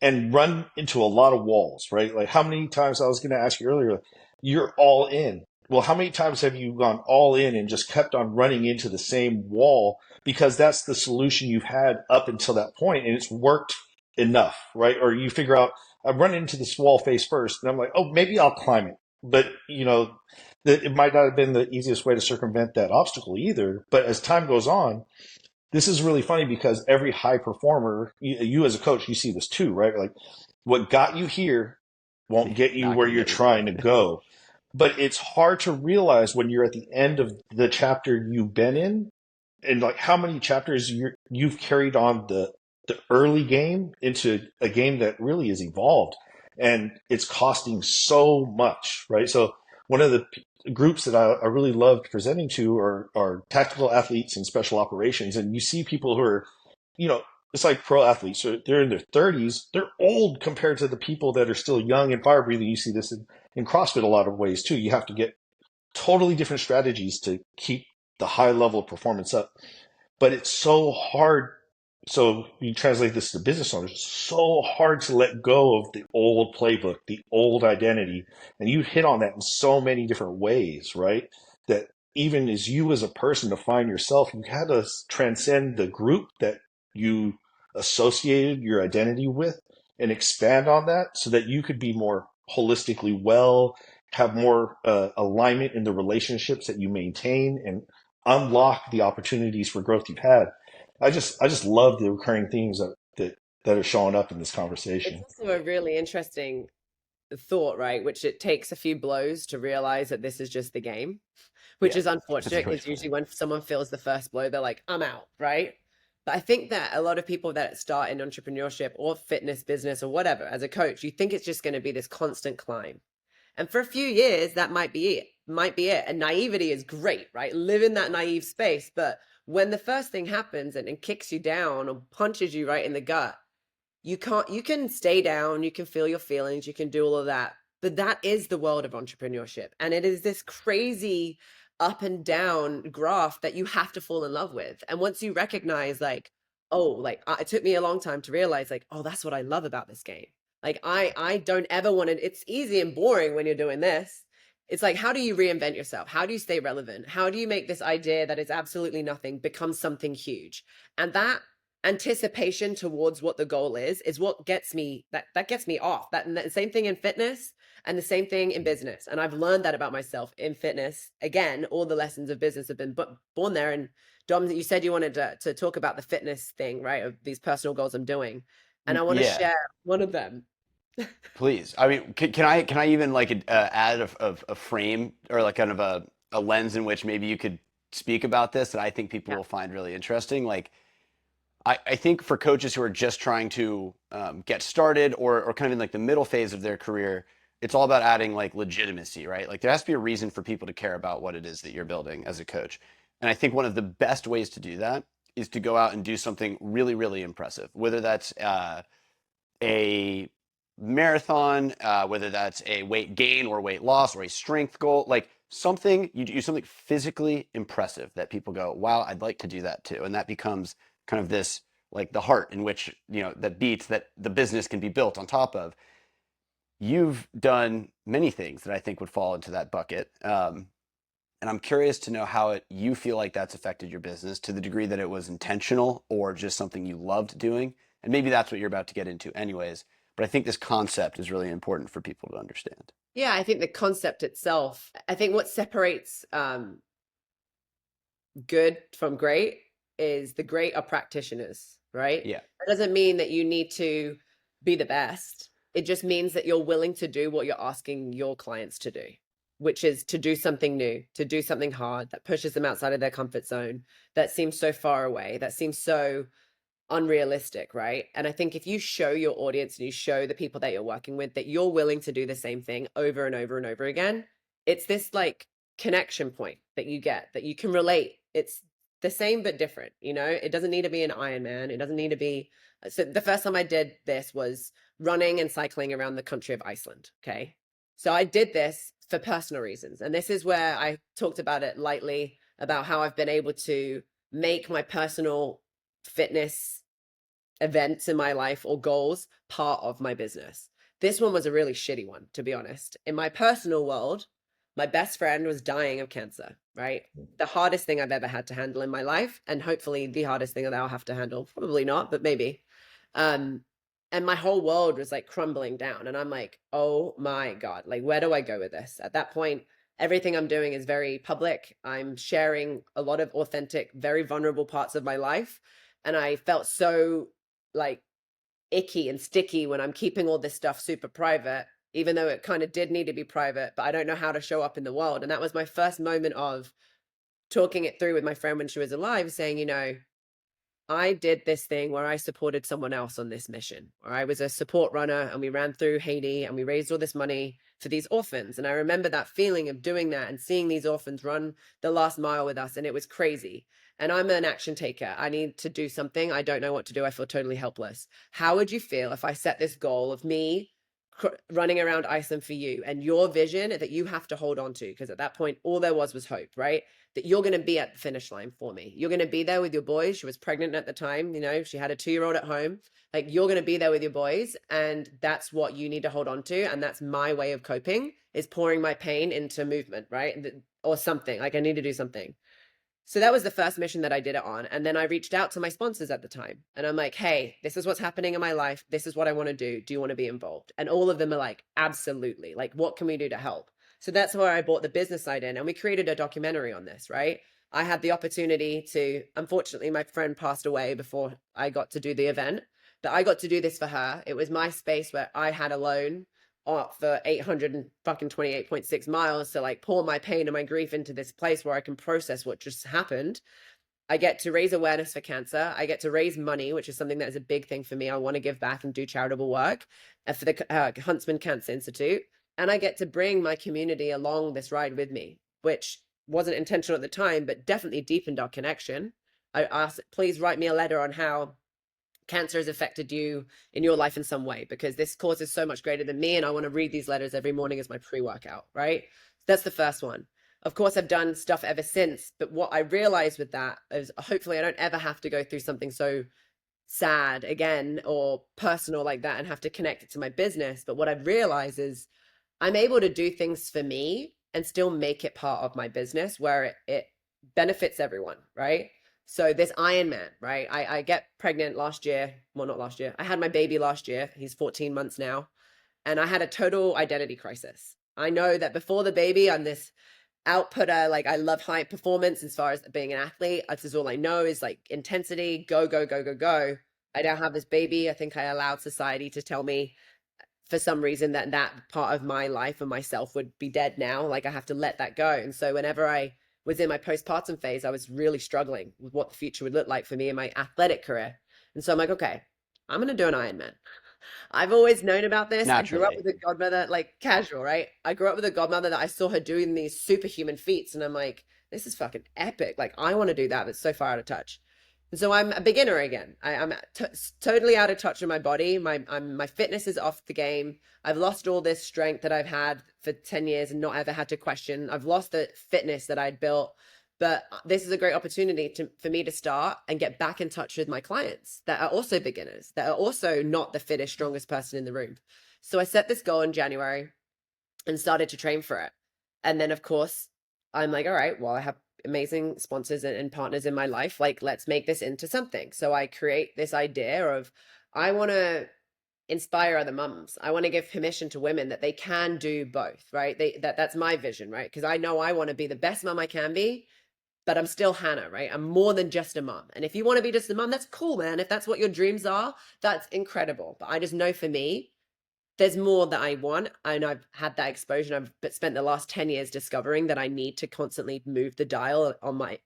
and run into a lot of walls, right? Like how many times I was going to ask you earlier, you're all in. Well, how many times have you gone all in and just kept on running into the same wall because that's the solution you've had up until that point and it's worked enough, right? Or you figure out I've run into this wall face first and I'm like, oh, maybe I'll climb it. But, you know, it might not have been the easiest way to circumvent that obstacle either. But as time goes on, this is really funny because every high performer, you as a coach, you see this too, right? Like what got you here won't get you Not where gonna you're get you there. trying to go. But it's hard to realize when you're at the end of the chapter you've been in and like how many chapters you've carried on the early game into a game that really is evolved and it's costing so much, right? So one of the groups that I really loved presenting to are tactical athletes and special operations. And you see people who are, you know, it's like pro athletes. So they're in their 30s. They're old compared to the people that are still young and fire breathing. You see this in CrossFit a lot of ways too. You have to get totally different strategies to keep the high level of performance up. But it's so hard. So you translate this to business owners, it's so hard to let go of the old playbook, the old identity. And you hit on that in so many different ways, right? That even as you as a person to find yourself, you had to transcend the group that you associated your identity with and expand on that so that you could be more holistically well, have more alignment in the relationships that you maintain and unlock the opportunities for growth you've had. I just love the recurring themes that are showing up in this It's conversation. also a really interesting thought, right? Which it takes a few blows to realize that this is just the game, which Yeah. is That's unfortunate really because usually funny. when someone feels the first blow, they're like, I'm out, right? But I think that a lot of people that start in entrepreneurship or fitness business or whatever as a coach, you think it's just going to be this constant climb. And for a few years, that might be it. And naivety is great, right? Live in that naive space. But when the first thing happens and kicks you down or punches you right in the gut, you can stay down, you can feel your feelings, you can do all of that. But that is the world of entrepreneurship. And it is this crazy up and down graph that you have to fall in love with. And once you recognize like, oh, like it took me a long time to realize like, oh, that's what I love about this game. Like I don't ever want to, it's easy and boring when you're doing this. It's like, how do you reinvent yourself? How do you stay relevant? How do you make this idea that is absolutely nothing become something huge? And that anticipation towards what the goal is what gets me that gets me off that, and the same thing in fitness and the same thing in business. And I've learned that about myself in fitness. Again, all the lessons of business have been born there. And Dom, you said you wanted to talk about the fitness thing, right, of these personal goals I'm doing, and I want to Yeah. share one of them. Please. I mean, can I even like add a frame or like kind of a lens in which maybe you could speak about this that I think people Yeah. will find really interesting? Like I think for coaches who are just trying to get started or kind of in like the middle phase of their career, it's all about adding like legitimacy, right? Like there has to be a reason for people to care about what it is that you're building as a coach. And I think one of the best ways to do that is to go out and do something really, really impressive, whether that's a marathon, whether that's a weight gain or weight loss or a strength goal, like something you do something physically impressive that people go, wow, I'd like to do that too. And that becomes kind of this like the heart in which, that beats that the business can be built on top of. You've done many things that I think would fall into that bucket. And I'm curious to know how you feel like that's affected your business to the degree that it was intentional or just something you loved doing. And maybe that's what you're about to get into anyways. But I think this concept is really important for people to understand. Yeah, I think the concept itself, I think what separates good from great is the great are practitioners, right? Yeah. That doesn't mean that you need to be the best. It just means that you're willing to do what you're asking your clients to do, which is to do something new, to do something hard that pushes them outside of their comfort zone, that seems so far away, that seems so unrealistic, right? And I think if you show your audience and you show the people that you're working with that you're willing to do the same thing over and over and over again, it's this like connection point that you get that you can relate. It's the same but different, It doesn't need to be an Ironman. It doesn't need to be. So the first time I did this was running and cycling around the country of Iceland. Okay. So I did this for personal reasons. And this is where I talked about it lightly about how I've been able to make my personal fitness events in my life or goals part of my business. This one was a really shitty one, to be honest. In my personal world, my best friend was dying of cancer, right? The hardest thing I've ever had to handle in my life, and hopefully the hardest thing that I'll have to handle. Probably not, but maybe. And my whole world was like crumbling down. And I'm like, oh my God, like, where do I go with this? At that point, everything I'm doing is very public. I'm sharing a lot of authentic, very vulnerable parts of my life. And I felt so like icky and sticky when I'm keeping all this stuff super private, even though it kind of did need to be private, but I don't know how to show up in the world. And that was my first moment of talking it through with my friend when she was alive, saying, I did this thing where I supported someone else on this mission, where I was a support runner and we ran through Haiti and we raised all this money for these orphans. And I remember that feeling of doing that and seeing these orphans run the last mile with us. And it was crazy. And I'm an action taker. I need to do something. I don't know what to do. I feel totally helpless. How would you feel if I set this goal of me running around Iceland for you and your vision that you have to hold on to? Because at that point, all there was hope, right? That you're going to be at the finish line for me. You're going to be there with your boys. She was pregnant at the time. She had a 2-year-old at home. Like, you're going to be there with your boys. And that's what you need to hold on to. And that's my way of coping, is pouring my pain into movement, right? Or something. Like, I need to do something. So that was the first mission that I did it on. And then I reached out to my sponsors at the time. And I'm like, hey, this is what's happening in my life. This is what I want to do. Do you want to be involved? And all of them are like, absolutely. Like, what can we do to help? So that's where I brought the business side in. And we created a documentary on this, right? I had the opportunity to, unfortunately, my friend passed away before I got to do the event, but I got to do this for her. It was my space where I had alone for 828.6 miles to like pour my pain and my grief into this place where I can process what just happened. I get to raise awareness for cancer. I get to raise money, which is something that is a big thing for me. I want to give back and do charitable work for the Huntsman Cancer Institute. And I get to bring my community along this ride with me, which wasn't intentional at the time, but definitely deepened our connection. I asked, please write me a letter on how cancer has affected you in your life in some way, because this cause is so much greater than me. And I want to read these letters every morning as my pre-workout, right? That's the first one. Of course, I've done stuff ever since. But what I realized with that is hopefully I don't ever have to go through something so sad again or personal like that and have to connect it to my business. But what I've realized is I'm able to do things for me and still make it part of my business where it benefits everyone, right? So this Ironman, right? I get pregnant last year. Well, not last year. I had my baby last year. He's 14 months now. And I had a total identity crisis. I know that before the baby, I'm this outputter. Like, I love high performance as far as being an athlete. This is all I know is like intensity, go, go, go, go, go. I don't have this baby. I think I allowed society to tell me for some reason that part of my life and myself would be dead now. Like, I have to let that go. And so whenever I was in my postpartum phase, I was really struggling with what the future would look like for me in my athletic career. And so I'm like, okay, I'm going to do an Ironman. I've always known about this. I grew up Naturally. with a godmother, like casual, right? I grew up with a godmother that I saw her doing these superhuman feats, and I'm like, this is fucking epic. Like, I want to do that, but it's so far out of touch. And so I'm a beginner again. I'm totally out of touch with my body. My fitness is off the game. I've lost all this strength that I've had for 10 years and not ever had to question. I've lost the fitness that I'd built. But this is a great opportunity for me to start and get back in touch with my clients that are also beginners, that are also not the fittest, strongest person in the room. So I set this goal in January and started to train for it. And then, of course, I'm like, all right, well, I have amazing sponsors and partners in my life. Like, let's make this into something. So I create this idea of, I want to inspire other mums. I want to give permission to women that they can do both, right? That's my vision, right? Because I know I want to be the best mum I can be, but I'm still Hannah, right? I'm more than just a mom. And if you want to be just a mom, that's cool, man. If that's what your dreams are, that's incredible. But I just know for me, there's more that I want. And I've had that exposure. I've spent the last 10 years discovering that I need to constantly move the dial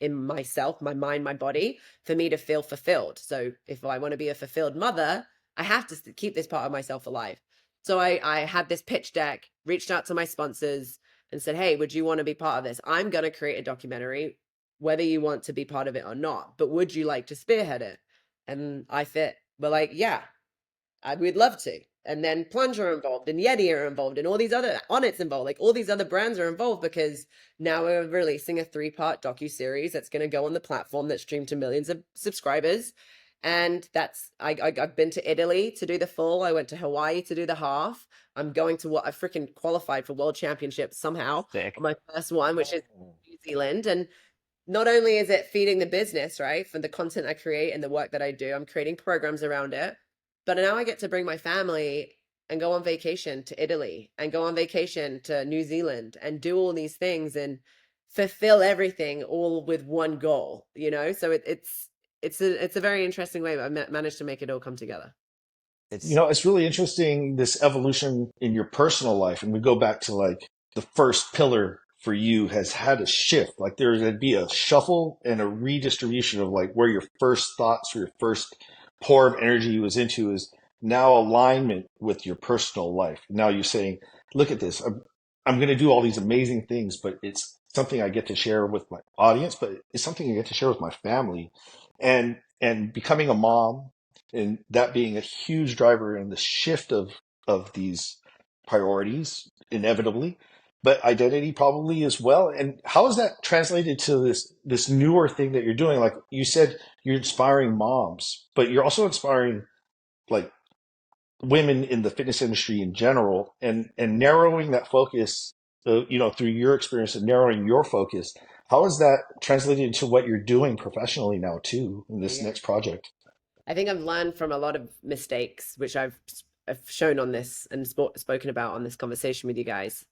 in myself, my mind, my body, for me to feel fulfilled. So if I want to be a fulfilled mother, I have to keep this part of myself alive. So I had this pitch deck, reached out to my sponsors and said, hey, would you want to be part of this? I'm going to create a documentary whether you want to be part of it or not, but would you like to spearhead it? And we're like, yeah, we'd love to. And then Plunge are involved and Yeti are involved and all these other Onnit's involved, like all these other brands are involved because now we're releasing a 3-part docu-series that's going to go on the platform that's streamed to millions of subscribers. And I've been to Italy to do the full. I went to Hawaii to do the half. I'm going to what I freaking qualified for world championships somehow Sick. on my first one, which is New Zealand. And not only is it feeding the business, right, for the content I create and the work that I do, I'm creating programs around it. But now I get to bring my family and go on vacation to Italy and go on vacation to New Zealand and do all these things and fulfill everything all with one goal, you know? So it's a very interesting way, but I managed to make it all come together. You It's know, it's really interesting this evolution in your personal life. And we go back to like the first pillar for you has had a shift. Like there'd be a shuffle and a redistribution of like where your first thoughts or your first pour of energy was into is now alignment with your personal life. Now you're saying, look at this. I'm going to do all these amazing things, but it's something I get to share with my audience, but it's something I get to share with my family. And becoming a mom and that being a huge driver in the shift of these priorities inevitably, but identity probably as well. And how is that translated to this newer thing that you're doing? Like you said, you're inspiring moms, but you're also inspiring like women in the fitness industry in general, and narrowing that focus. You know, through your experience and narrowing your focus, how is that translated into what you're doing professionally now too in this Yeah. next project? I think I've learned from a lot of mistakes, which I've shown on this and spoken about on this conversation with you guys.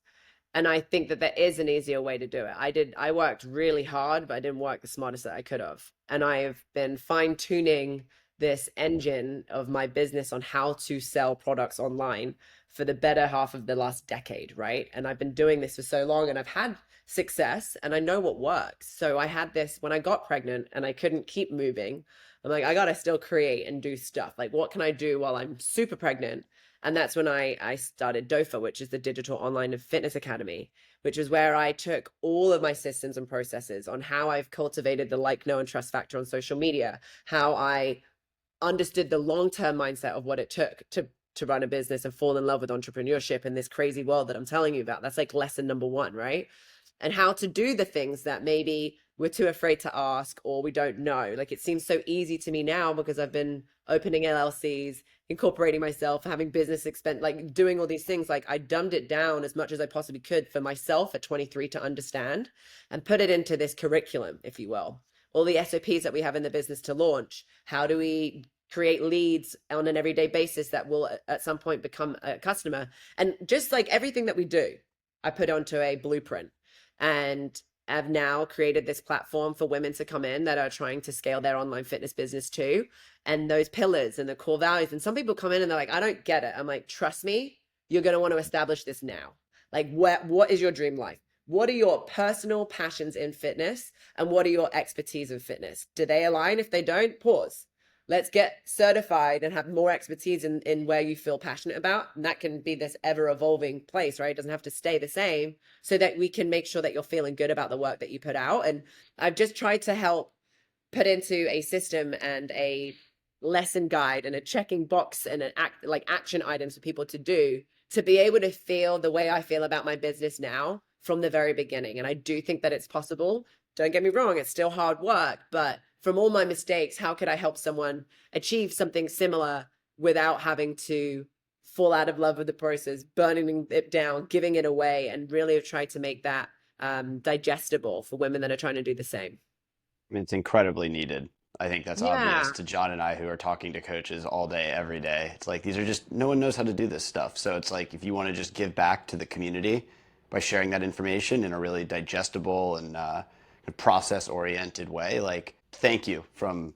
And I think that there is an easier way to do it. I worked really hard, but I didn't work the smartest that I could have. And I've been fine tuning this engine of my business on how to sell products online for the better half of the last decade, right? And I've been doing this for so long and I've had success and I know what works. So I had this when I got pregnant and I couldn't keep moving. I'm like, I gotta still create and do stuff. Like, what can I do while I'm super pregnant? And that's when I started DOFA, which is the Digital Online Fitness Academy, which is where I took all of my systems and processes on how I've cultivated the like, know, and trust factor on social media, how I understood the long-term mindset of what it took to run a business and fall in love with entrepreneurship in this crazy world that I'm telling you about. That's like lesson number 1, right? And how to do the things that maybe we're too afraid to ask or we don't know. Like it seems so easy to me now because I've been opening LLCs, incorporating myself, having business expense, like doing all these things. Like I dumbed it down as much as I possibly could for myself at 23 to understand and put it into this curriculum, if you will. All the SOPs that we have in the business to launch. How do we create leads on an everyday basis that will at some point become a customer? And just like everything that we do, I put onto a blueprint. And I've now created this platform for women to come in that are trying to scale their online fitness business too. And those pillars and the core values. And some people come in and they're like, I don't get it. I'm like, trust me, you're going to want to establish this now. Like, what is your dream life? What are your personal passions in fitness? And what are your expertise in fitness? Do they align? If they don't, pause. let's get certified and have more expertise in where you feel passionate about. And that can be this ever evolving place, right? It doesn't have to stay the same, so that we can make sure that you're feeling good about the work that you put out. And I've just tried to help put into a system and a lesson guide and a checking box and like action items for people to do, to be able to feel the way I feel about my business now from the very beginning. And I do think that it's possible. Don't get me wrong, it's still hard work, but from all my mistakes, how could I help someone achieve something similar without having to fall out of love with the process, burning it down, giving it away, and really have tried to make that digestible for women that are trying to do the same. I mean, it's incredibly needed. I think that's obvious Yeah. to John and I, who are talking to coaches all day, every day. It's like these are just, no one knows how to do this stuff. So it's like if you want to just give back to the community by sharing that information in a really digestible and process oriented way, like thank you from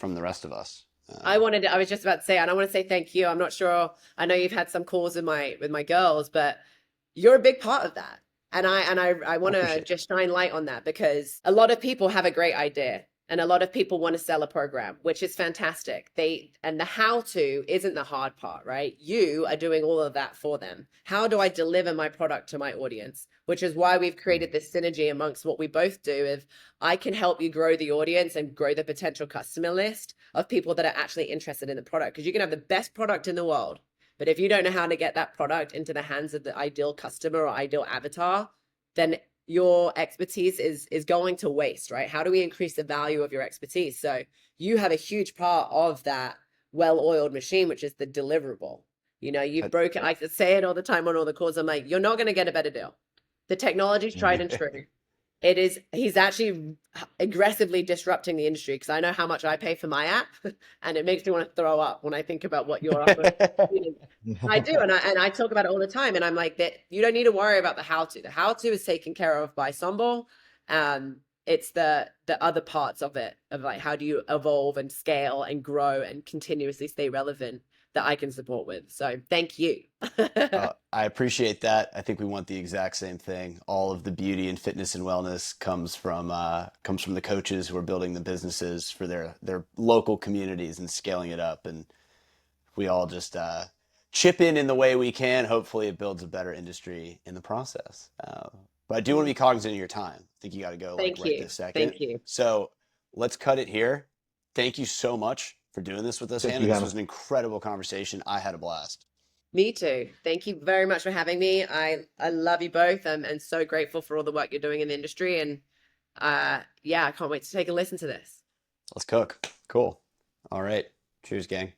the rest of us. I was just about to say, and I want to say thank you. I'm not sure. I know you've had some calls with my girls, but you're a big part of that. And I I want to appreciate it. just shine light on that, because a lot of people have a great idea and a lot of people want to sell a program, which is fantastic. And the how to isn't the hard part, right? You are doing all of that for them. How do I deliver my product to my audience? Which is why we've created this synergy amongst what we both do. If I can help you grow the audience and grow the potential customer list of people that are actually interested in the product, because you can have the best product in the world, but if you don't know how to get that product into the hands of the ideal customer or ideal avatar, then your expertise is going to waste, right? How do we increase the value of your expertise? So you have a huge part of that well-oiled machine, which is the deliverable. You've broken, I say it all the time on all the calls. I'm like, you're not going to get a better deal. The technology's tried and true. He's actually aggressively disrupting the industry, because I know how much I pay for my app and it makes me want to throw up when I think about what you're offering. I do, and I talk about it all the time, and I'm like, that you don't need to worry about the how to. The how to is taken care of by Sombo. It's the other parts of it, of like, how do you evolve and scale and grow and continuously stay relevant, that I can support with. So thank you. I appreciate that. I think we want the exact same thing. All of the beauty and fitness and wellness comes from the coaches who are building the businesses for their local communities and scaling it up. And we all just chip in the way we can. Hopefully, it builds a better industry in the process. But I do want to be cognizant of your time. I think you got to go like Thank right you. this second. Thank you. So let's cut it here. Thank you so much for doing this with us, Thank Hannah. you, This Hannah. was an incredible conversation. I had a blast. Me too. Thank you very much for having me. I love you both. And so grateful for all the work you're doing in the industry. And yeah, I can't wait to take a listen to this. Let's cook. Cool. All right. Cheers, gang.